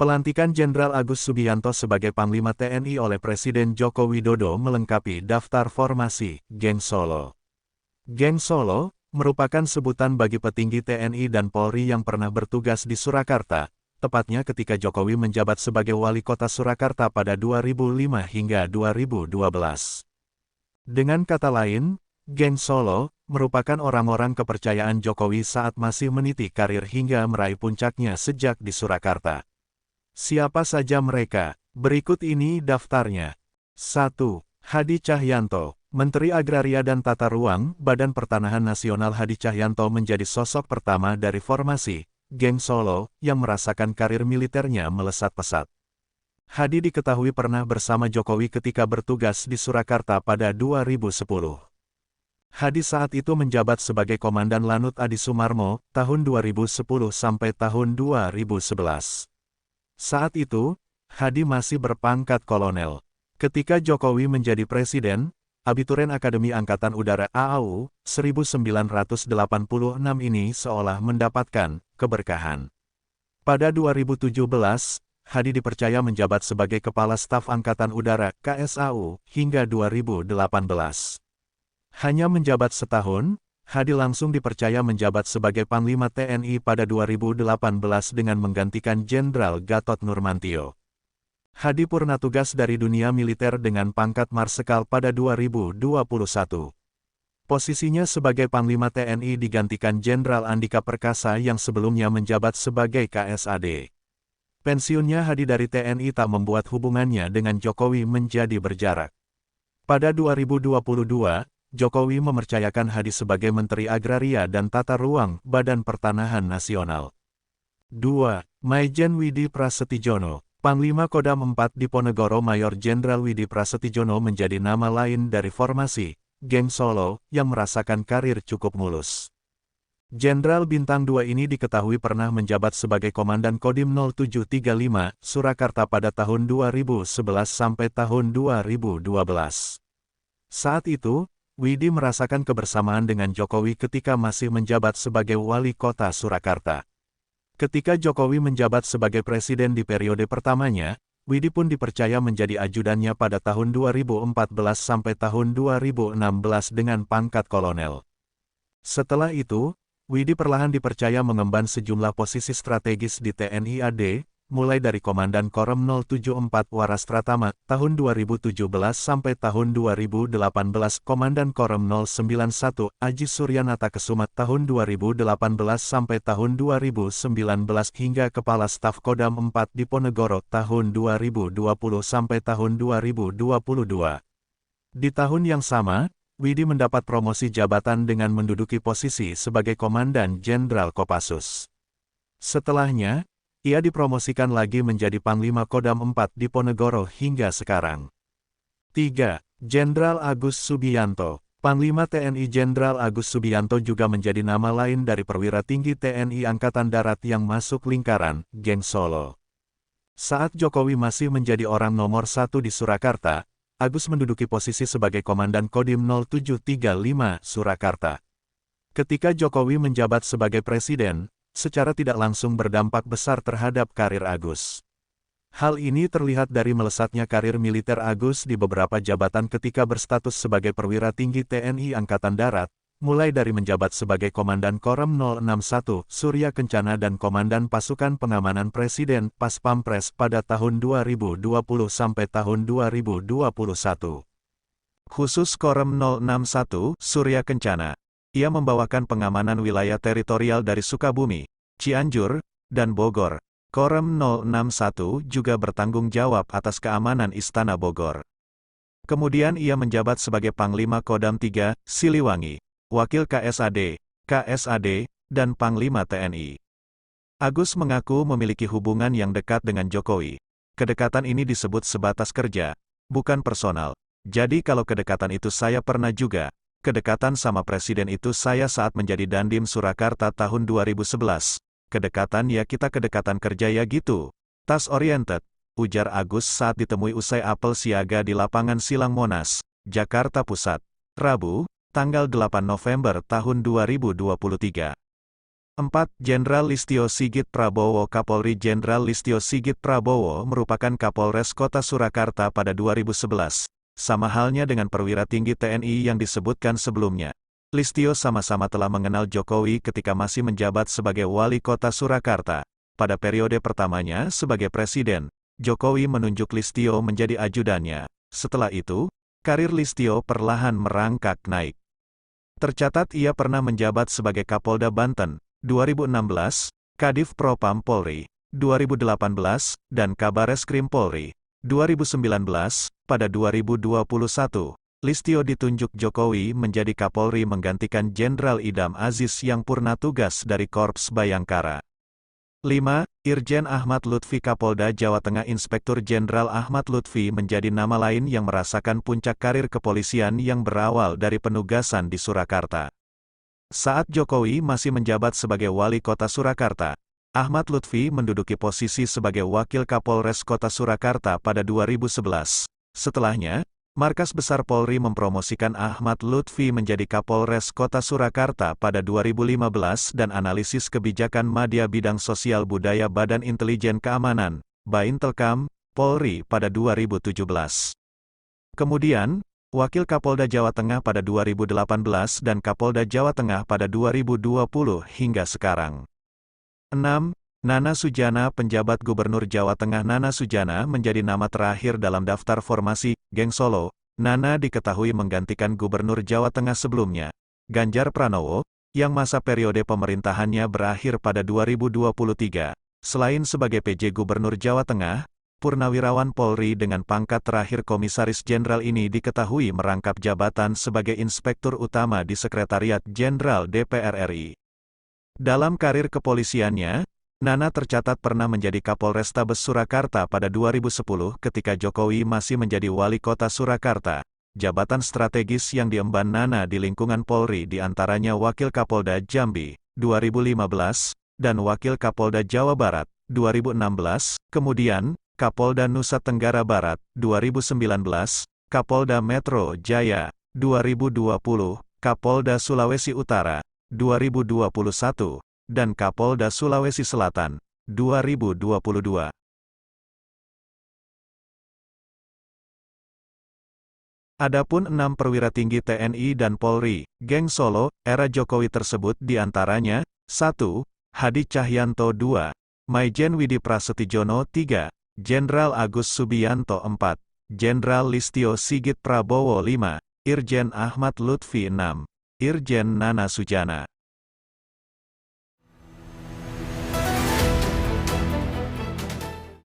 Pelantikan Jenderal Agus Subianto sebagai Panglima TNI oleh Presiden Joko Widodo melengkapi daftar formasi Geng Solo. Geng Solo merupakan sebutan bagi petinggi TNI dan Polri yang pernah bertugas di Surakarta, tepatnya ketika Jokowi menjabat sebagai Wali Kota Surakarta pada 2005 hingga 2012. Dengan kata lain, Geng Solo merupakan orang-orang kepercayaan Jokowi saat masih meniti karir hingga meraih puncaknya sejak di Surakarta. Siapa saja mereka? Berikut ini daftarnya. 1. Hadi Cahyanto, Menteri Agraria dan Tata Ruang, Badan Pertanahan Nasional. Hadi Cahyanto menjadi sosok pertama dari formasi Geng Solo yang merasakan karir militernya melesat pesat. Hadi diketahui pernah bersama Jokowi ketika bertugas di Surakarta pada 2010. Hadi saat itu menjabat sebagai Komandan Lanut Adi Sumarmo, tahun 2010 sampai tahun 2011. Saat itu, Hadi masih berpangkat kolonel. Ketika Jokowi menjadi presiden, abituren Akademi Angkatan Udara AAU 1986 ini seolah mendapatkan keberkahan. Pada 2017, Hadi dipercaya menjabat sebagai Kepala Staf Angkatan Udara KSAU hingga 2018. Hanya menjabat setahun, Hadi langsung dipercaya menjabat sebagai Panglima TNI pada 2018 dengan menggantikan Jenderal Gatot Nurmantio. Hadi purna tugas dari dunia militer dengan pangkat Marsekal pada 2021. Posisinya sebagai Panglima TNI digantikan Jenderal Andika Perkasa yang sebelumnya menjabat sebagai KSAD. Pensiunnya Hadi dari TNI tak membuat hubungannya dengan Jokowi menjadi berjarak. Pada 2022, Jokowi mempercayakan Hadi sebagai Menteri Agraria dan Tata Ruang Badan Pertanahan Nasional. 2. Maijen Widi Prasetyono, Panglima Kodam 4 Diponegoro. Mayor Jenderal Widi Prasetyono menjadi nama lain dari formasi Geng Solo yang merasakan karir cukup mulus. Jenderal Bintang 2 ini diketahui pernah menjabat sebagai Komandan Kodim 0735 Surakarta pada tahun 2011 sampai tahun 2012. Saat itu, Widi merasakan kebersamaan dengan Jokowi ketika masih menjabat sebagai Wali Kota Surakarta. Ketika Jokowi menjabat sebagai Presiden di periode pertamanya, Widi pun dipercaya menjadi ajudannya pada tahun 2014 sampai tahun 2016 dengan pangkat kolonel. Setelah itu, Widi perlahan dipercaya mengemban sejumlah posisi strategis di TNI AD, mulai dari Komandan Korem 074 Waras Pratama tahun 2017 sampai tahun 2018, Komandan Korem 091 Aji Suryanata Kesuma tahun 2018 sampai tahun 2019 hingga Kepala Staf Kodam 4 Diponegoro tahun 2020 sampai tahun 2022. Di tahun yang sama, Widi mendapat promosi jabatan dengan menduduki posisi sebagai Komandan Jenderal Kopassus. Setelahnya, ia dipromosikan lagi menjadi Panglima Kodam 4 Diponegoro hingga sekarang. 3. Jenderal Agus Subianto, Panglima TNI. Jenderal Agus Subianto juga menjadi nama lain dari perwira tinggi TNI Angkatan Darat yang masuk lingkaran Geng Solo. Saat Jokowi masih menjadi orang nomor 1 di Surakarta, Agus menduduki posisi sebagai Komandan Kodim 0735 Surakarta. Ketika Jokowi menjabat sebagai presiden, secara tidak langsung berdampak besar terhadap karir Agus. Hal ini terlihat dari melesatnya karir militer Agus di beberapa jabatan ketika berstatus sebagai perwira tinggi TNI Angkatan Darat, mulai dari menjabat sebagai Komandan Korem 061 Surya Kencana dan Komandan Pasukan Pengamanan Presiden Pas Pampres pada tahun 2020 sampai tahun 2021. Khusus Korem 061 Surya Kencana, ia membawakan pengamanan wilayah teritorial dari Sukabumi, Cianjur, dan Bogor. Korem 061 juga bertanggung jawab atas keamanan Istana Bogor. Kemudian ia menjabat sebagai Panglima Kodam 3, Siliwangi, Wakil KSAD, dan Panglima TNI. Agus mengaku memiliki hubungan yang dekat dengan Jokowi. Kedekatan ini disebut sebatas kerja, bukan personal. Jadi kalau kedekatan itu saya pernah juga. Kedekatan sama presiden itu saya saat menjadi Dandim Surakarta tahun 2011. Kedekatan ya kita kedekatan kerja ya gitu. Tas oriented, ujar Agus saat ditemui usai apel siaga di lapangan Silang Monas, Jakarta Pusat, Rabu, tanggal 8 November tahun 2023. 4. Jenderal Listio Sigit Prabowo. Kapolri Jenderal Listio Sigit Prabowo merupakan Kapolres Kota Surakarta pada 2011. Sama halnya dengan perwira tinggi TNI yang disebutkan sebelumnya. Listio sama-sama telah mengenal Jokowi ketika masih menjabat sebagai wali kota Surakarta. Pada periode pertamanya sebagai presiden, Jokowi menunjuk Listio menjadi ajudannya. Setelah itu, karir Listio perlahan merangkak naik. Tercatat ia pernah menjabat sebagai Kapolda Banten, 2016, Kadif Propam Polri, 2018, dan Kabareskrim Polri, 2019. Pada 2021, Listio ditunjuk Jokowi menjadi Kapolri menggantikan Jenderal Idam Aziz yang purna tugas dari Korps Bayangkara. 5. Irjen Ahmad Lutfi. Kapolda Jawa Tengah. Inspektur Jenderal Ahmad Lutfi menjadi nama lain yang merasakan puncak karir kepolisian yang berawal dari penugasan di Surakarta. Saat Jokowi masih menjabat sebagai wali kota Surakarta, Ahmad Lutfi menduduki posisi sebagai Wakil Kapolres Kota Surakarta pada 2011. Setelahnya, Markas Besar Polri mempromosikan Ahmad Lutfi menjadi Kapolres Kota Surakarta pada 2015 dan analisis kebijakan Madya Bidang Sosial Budaya Badan Intelijen Keamanan, Baintelkam, Polri pada 2017. Kemudian, Wakil Kapolda Jawa Tengah pada 2018 dan Kapolda Jawa Tengah pada 2020 hingga sekarang. 6. Nana Sujana. Penjabat Gubernur Jawa Tengah. Nana Sujana menjadi nama terakhir dalam daftar formasi Geng Solo. Nana diketahui menggantikan Gubernur Jawa Tengah sebelumnya, Ganjar Pranowo, yang masa periode pemerintahannya berakhir pada 2023. Selain sebagai PJ Gubernur Jawa Tengah, Purnawirawan Polri dengan pangkat terakhir Komisaris Jenderal ini diketahui merangkap jabatan sebagai Inspektur Utama di Sekretariat Jenderal DPR RI. Dalam karir kepolisiannya, Nana tercatat pernah menjadi Kapolrestabes Surakarta pada 2010 ketika Jokowi masih menjadi Wali Kota Surakarta. Jabatan strategis yang diemban Nana di lingkungan Polri diantaranya Wakil Kapolda Jambi, 2015, dan Wakil Kapolda Jawa Barat, 2016, kemudian, Kapolda Nusa Tenggara Barat, 2019, Kapolda Metro Jaya, 2020, Kapolda Sulawesi Utara, 2021, dan Kapolda Sulawesi Selatan, 2022. Adapun 6 perwira tinggi TNI dan Polri, Geng Solo, era Jokowi tersebut diantaranya, 1. Hadi Cahyanto 2, Maijen Widi Prasetyono 3, Jenderal Agus Subianto 4, Jenderal Listio Sigit Prabowo 5, Irjen Ahmad Lutfi 6, Irjen Nana Sujana.